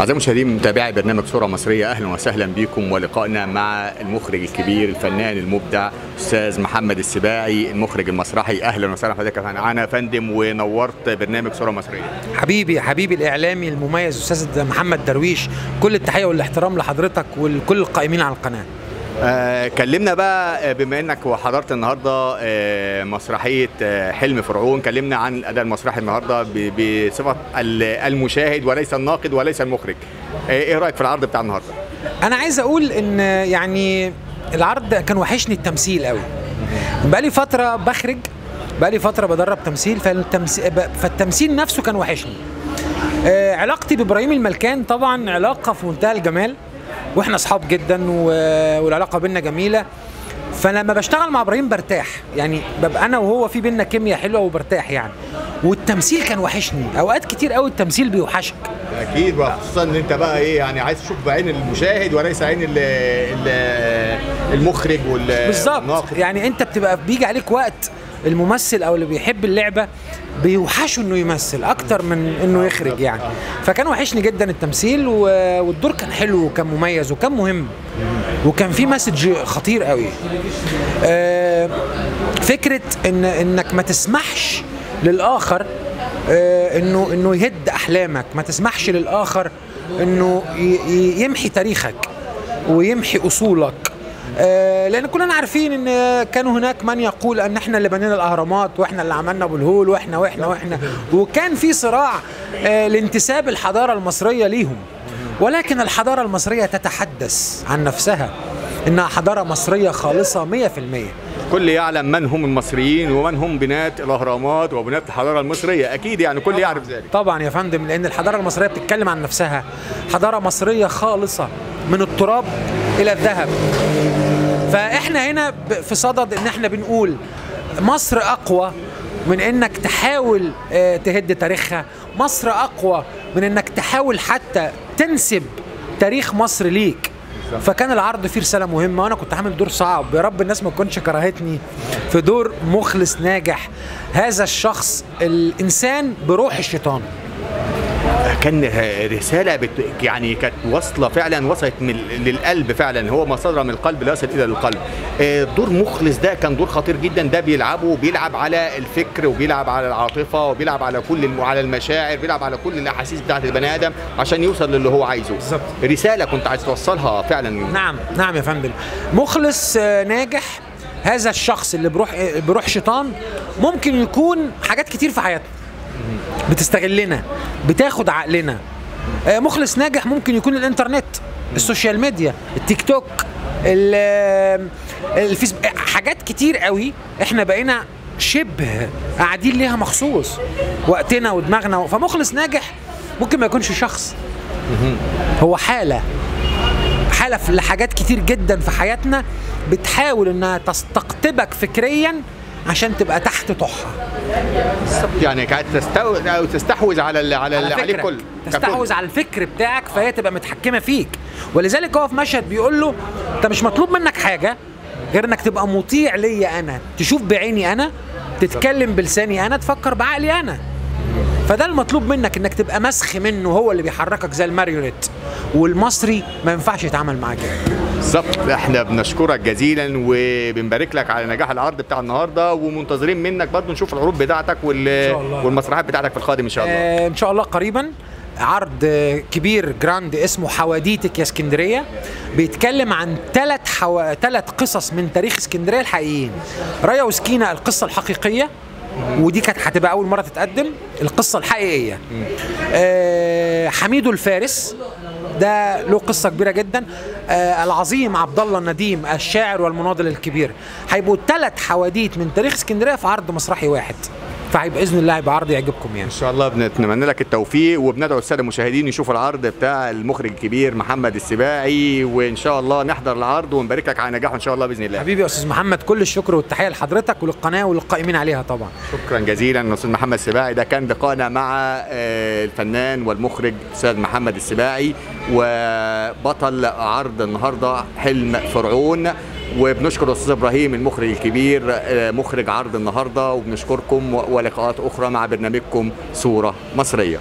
أعزائي المشاهدين متابعي برنامج صورة مصرية، أهلا وسهلا بكم ولقائنا مع المخرج الكبير الفنان المبدع أستاذ محمد السباعي المخرج المسرحي. أهلا وسهلا بحضرتك معانا يا فندم، ونورت برنامج صورة مصرية. حبيبي الإعلامي المميز أستاذ محمد درويش، كل التحية والاحترام لحضرتك ولكل القائمين على القناة. كلمنا بقى بما انك حضرت النهارده مسرحيه حلم فرعون، كلمنا عن الاداء المسرحي النهارده بصفه المشاهد وليس الناقد وليس المخرج. ايه رايك في العرض بتاع النهارده؟ انا عايز اقول ان يعني العرض كان وحشني التمثيل قوي. بقالي فتره بخرج، بقالي فتره بدرب تمثيل، فالتمثيل نفسه كان وحشني. علاقتي بابراهيم الملكان طبعا علاقه في منتهى الجمال، واحنا اصحاب جدا والعلاقه بينا جميله. فلما بشتغل مع ابراهيم برتاح، يعني ببقى انا وهو في بينا كيمياء حلوه وبرتاح يعني. والتمثيل كان وحشني، اوقات كتير قوي التمثيل بيوحشك. اكيد، وخصوصا ان انت بقى ايه يعني عايز تشوف بعين المشاهد وليس عين المخرج بالظبط. يعني انت بتبقى بيجي عليك وقت الممثل او اللي بيحب اللعبه بيوحشه انه يمثل اكتر من انه يخرج يعني. فكان وحشني جدا التمثيل، والدور كان حلو وكان مميز وكان مهم، وكان في مسج خطير قوي. فكره انك ما تسمحش للاخر انه يهد احلامك، ما تسمحش للاخر انه يمحي تاريخك ويمحي اصولك. لان كلنا عارفين ان كانوا هناك من يقول ان احنا اللي بنينا الاهرامات واحنا اللي عملنا ابو الهول واحنا وكان في صراع لانتساب الحضاره المصريه ليهم. ولكن الحضاره المصريه تتحدث عن نفسها انها حضاره مصريه خالصه 100%. كل يعلم من هم المصريين ومن هم بناة الاهرامات وبناة الحضاره المصريه، اكيد يعني كل يعرف ذلك. طبعا يا فندم، لان الحضاره المصريه بتتكلم عن نفسها، حضاره مصريه خالصه من التراب الى الذهب. فاحنا هنا في صدد ان احنا بنقول مصر اقوى من انك تحاول تهد تاريخها، مصر اقوى من انك تحاول حتى تنسب تاريخ مصر ليك. فكان العرض فيه رساله مهمه، وانا كنت عامل دور صعب، يا رب الناس ما تكونش كرهتني في دور مخلص ناجح. هذا الشخص الانسان بروح الشيطان. كان رساله يعني كانت واصله فعلا، وصلت للقلب فعلا، هو ما صدر من القلب لا يصل الى القلب. دور مخلص ده كان دور خطير جدا، ده بيلعب على الفكر وبيلعب على العاطفه وبيلعب على على المشاعر، بيلعب على كل الاحاسيس بتاعت البني ادم عشان يوصل للي هو عايزه. بالظبط، رساله كنت عايز توصلها فعلا. نعم يا فندم. مخلص ناجح، هذا الشخص اللي بروح شيطان ممكن يكون حاجات كتير في حياتنا بتستغلنا، بتاخد عقلنا. مخلص ناجح ممكن يكون الانترنت، السوشيال ميديا، التيك توك، الفيسبوك، حاجات كتير قوي احنا بقينا شبه قاعدين ليها مخصوص وقتنا ودماغنا. فمخلص ناجح ممكن ما يكونش شخص، هو حالة لحاجات كتير جدا في حياتنا بتحاول انها تستقطبك فكريا عشان تبقى تحت طحها. يعني كانت تستحوذ على عليه كله، تستحوذ على الفكر بتاعك، فهي تبقى متحكمه فيك. ولذلك هو في مشهد بيقول له انت مش مطلوب منك حاجه غير انك تبقى مطيع ليا انا، تشوف بعيني انا، تتكلم بلساني انا، تفكر بعقلي انا. فده المطلوب منك، انك تبقى مسخ منه، هو اللي بيحركك زي الماريونيت. والمصري ما ينفعش يتعامل معاه كده. بالظبط. احنا بنشكرك جزيلا وبنبارك لك على نجاح العرض بتاع النهارده، ومنتظرين منك برضه نشوف العروض بتاعتك والمسرحيات بتاعتك في القادم ان شاء الله. ان شاء الله قريبا عرض كبير جراند اسمه حواديتك يا اسكندريه، بيتكلم عن ثلاث قصص من تاريخ اسكندريه الحقيقيين. رايا وسكينه القصه الحقيقيه، ودي كانت هتبقى اول مره تتقدم القصه الحقيقيه. حميدو الفارس ده له قصه كبيره جدا. العظيم عبد الله النديم الشاعر والمناضل الكبير. هيبقوا 3 حواديت من تاريخ اسكندريه في عرض مسرحي واحد، فباذن الله هيبقى عرض يعجبكم يعني. ان شاء الله بنتمنى لك التوفيق، وبندعو الساده المشاهدين يشوفوا العرض بتاع المخرج الكبير محمد السباعي، وان شاء الله نحضر العرض ونبارك لك على نجاحه ان شاء الله باذن الله. حبيبي يا استاذ محمد، كل الشكر والتحيه لحضرتك وللقناه وللقائمين عليها طبعا. شكرا جزيلا استاذ محمد السباعي. ده كان لقاءنا مع الفنان والمخرج استاذ محمد السباعي، وبطل عرض النهارده حلم فرعون. وبنشكر الاستاذ ابراهيم المخرج الكبير مخرج عرض النهارده، وبنشكركم ولقاءات اخرى مع برنامجكم صورة مصرية.